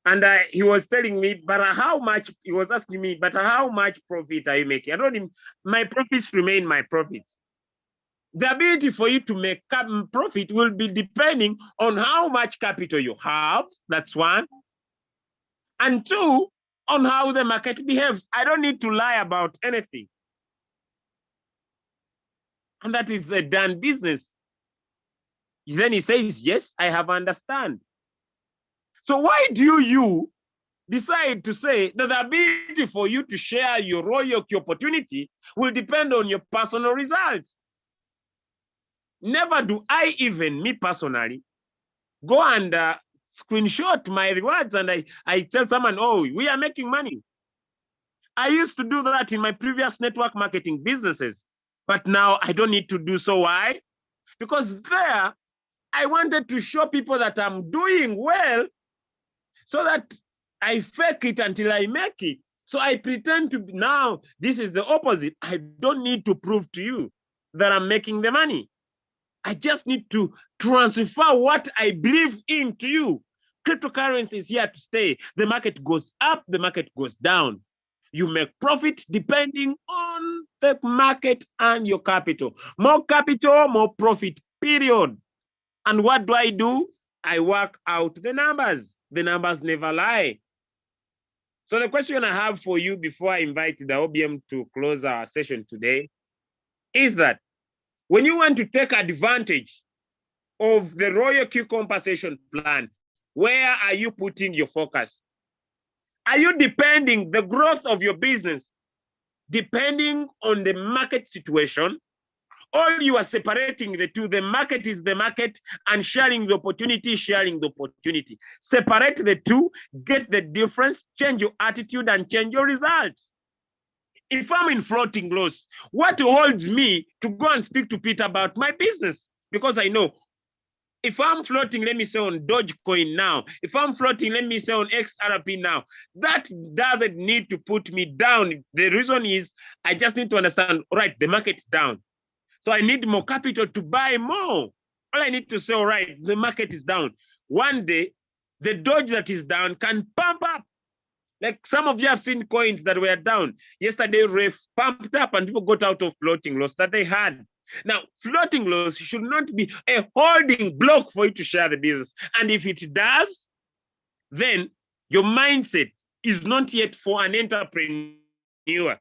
And he was telling me, but how much? He was asking me, but how much profit are you making? I told him, my profits remain my profits. The ability for you to make profit will be depending on how much capital you have. That's one. And two, on how the market behaves. I don't need to lie about anything. And that is a done business. Then he says, yes, I have understand. So why do you decide to say that the ability for you to share your Royalq opportunity will depend on your personal results? Never do I even, me personally, go and screenshot my rewards and I tell someone, oh, we are making money. I used to do that in my previous network marketing businesses, but now I don't need to do so. Why? Because there, I wanted to show people that I'm doing well so that I fake it until I make it. So I pretend to be, now this is the opposite. I don't need to prove to you that I'm making the money. I just need to transfer what I believe in to you. Cryptocurrency is here to stay. The market goes up, the market goes down. You make profit depending on the market and your capital. More capital, more profit, period. And what do? I work out the numbers. The numbers never lie. So the question I have for you before I invite the OBM to close our session today is that when you want to take advantage of the Royalq compensation plan, where are you putting your focus? Are you depending the growth of your business depending on the market situation, or you are separating the two? The market is the market and sharing the opportunity, sharing the opportunity. Separate the two, get the difference, change your attitude and change your results. If I'm in floating loss, what holds me to go and speak to Peter about my business? Because I know if I'm floating, let me say on Dogecoin now. If I'm floating, let me say on XRP now. That doesn't need to put me down. The reason is I just need to understand, right, the market is down. So I need more capital to buy more. All I need to say, all right, the market is down. One day, the Doge that is down can pump up. Like some of you have seen coins that were down. Yesterday, REF pumped up and people got out of floating loss that they had. Now, floating loss should not be a holding block for you to share the business. And if it does, then your mindset is not yet for an entrepreneur.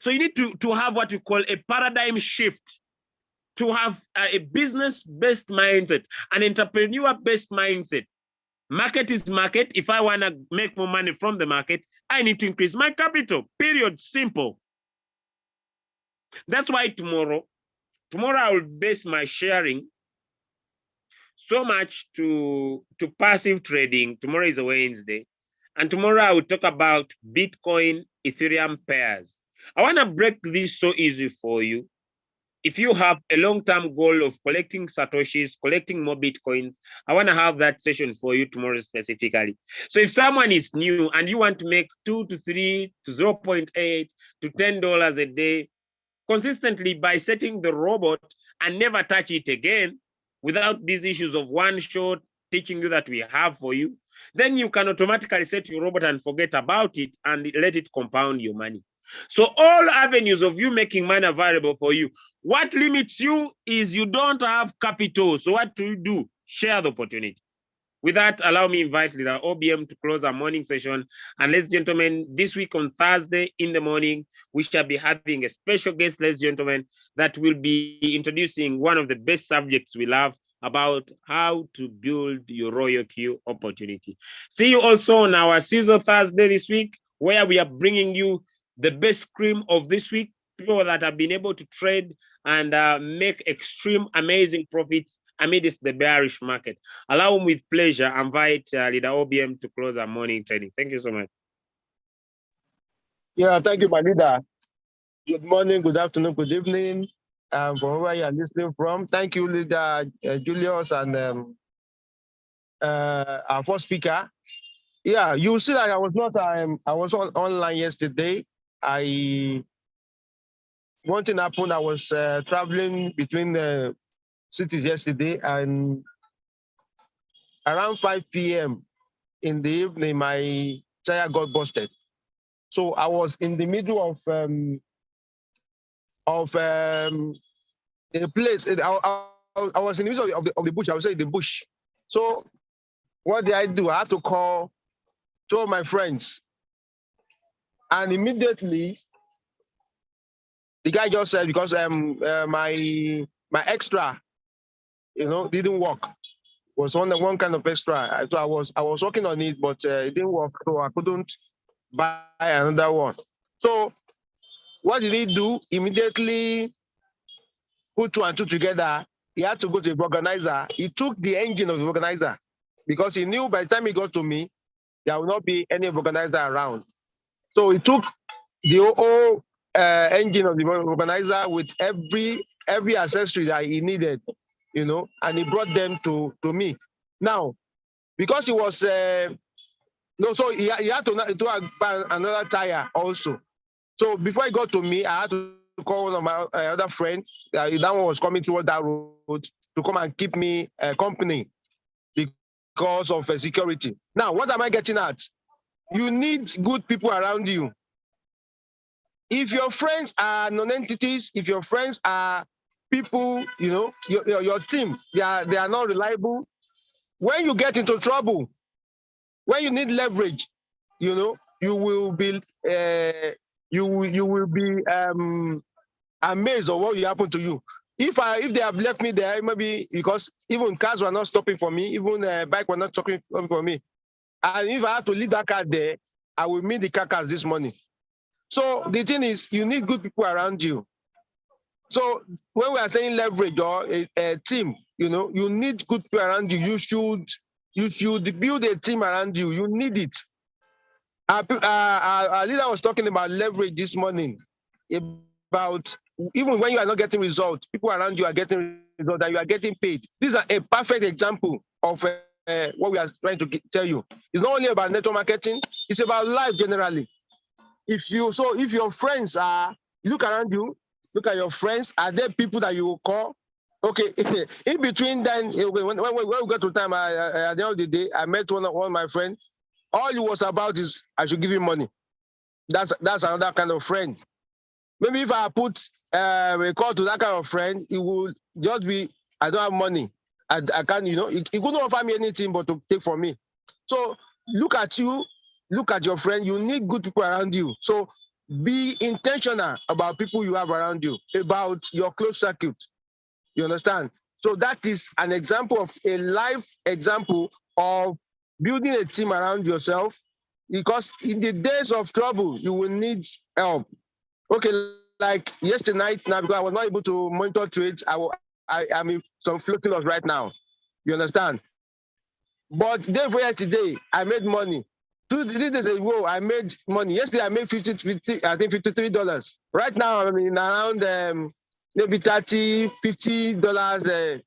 So you need to have what you call a paradigm shift, to have a business-based mindset, an entrepreneur-based mindset. Market is market. If I want to make more money from the market, I need to increase my capital, period, simple. That's why tomorrow I will base my sharing so much to passive trading. Tomorrow is a Wednesday. And tomorrow I will talk about Bitcoin, Ethereum pairs. I want to break this so easy for you. If you have a long-term goal of collecting Satoshis, collecting more Bitcoins, I want to have that session for you tomorrow specifically. So if someone is new and you want to make 2 to 3 to 0.8 to $10 a day consistently by setting the robot and never touch it again without these issues of one shot teaching you that we have for you, then you can automatically set your robot and forget about it and let it compound your money. So all avenues of you making money available for you. What limits you is you don't have capital. So what do you do? Share the opportunity. With that, allow me to invite the OBM to close our morning session. And ladies and gentlemen, this week on Thursday in the morning, we shall be having a special guest, ladies and gentlemen, that will be introducing one of the best subjects we love about how to build your Royalq opportunity. See you also on our Season Thursday this week, where we are bringing you the best cream of this week, people that have been able to trade and make extreme, amazing profits amidst the bearish market. Allow me with pleasure, invite leader OBM to close our morning trading. Thank you so much. Yeah, thank you, my leader. Good morning, good afternoon, good evening. From where you are listening from. Thank you, leader Julius and our first speaker. Yeah, you see that I was not I was online yesterday. One thing happened, I was traveling between the cities yesterday, and around 5 p.m. in the evening, my tire got busted. So I was in the middle of a place. I was in the middle of the bush. I would say the bush. So what did I do? I have to call two of my friends, and immediately the guy just said because my extra, didn't work. Was one kind of extra. So I was working on it, but it didn't work. So I couldn't buy another one. So what did he do? Immediately put two and two together. He had to go to the organizer. He took the engine of the organizer because he knew by the time he got to me, there will not be any organizer around. So he took the whole engine of the organizer with every accessory that he needed, and he brought them to me. Now, because he was so he had to buy another tire also. So before he got to me, I had to call one of my other friends. That one was coming towards that road to come and keep me company because of security. Now, what am I getting at? You need good people around you. If your friends are non-entities, if your friends are people, your team, they are not reliable. When you get into trouble, when you need leverage, you will be you will be amazed of what will happen to you. If they have left me there, maybe because even cars were not stopping for me, even bike were not stopping for me, and if I have to leave that car there, I will meet the carcass this morning. So the thing is, you need good people around you. So when we are saying leverage or a team, you need good people around you. You should build a team around you. You need it. Our leader was talking about leverage this morning, about even when you are not getting results, people around you are getting results and you are getting paid. These are a perfect example of what we are trying to tell you. It's not only about network marketing, it's about life generally. If your friends are, look around you, look at your friends, are there people that you will call? Okay, in between then, when we got to time, at the end of the day, I met one of my friends. All it was about is I should give him money. That's another kind of friend. Maybe if I put a call to that kind of friend, it will just be, I don't have money. I can't, he couldn't offer me anything but to take from me. So look at you, look at your friend. You need good people around you. So be intentional about people you have around you, about your close circuit. You understand? So that is an example of a life example of building a team around yourself, because in the days of trouble, you will need help. Okay, like yesterday night now, because I was not able to monitor trades, I'm in some floating loss right now. You understand? But day for today, I made money. 2 days ago, I made money. Yesterday, I made $53. Right now, I'm in around maybe $30, $50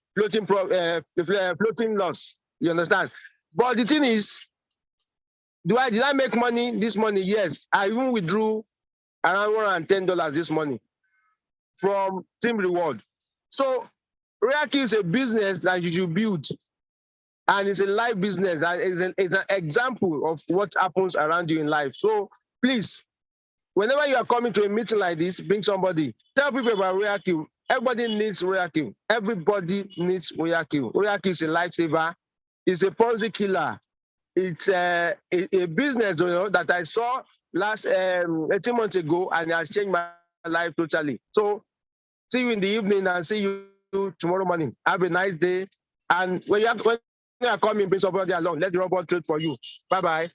floating loss. You understand? But the thing is, did I make money this morning? Yes. I even withdrew around $110 this morning from Team Reward. So Royalq is a business that you should build. And it's a life business. It's an example of what happens around you in life. So please, whenever you are coming to a meeting like this, bring somebody. Tell people about Royalq. Everybody needs Royalq. Everybody needs Royalq. Royalq is a lifesaver. It's a Ponzi killer. It's a business that I saw last 18 months ago, and it has changed my life totally. So see you in the evening and see you tomorrow morning. Have a nice day. And when you are coming, bring somebody along. Let the robot trade for you. Bye-bye.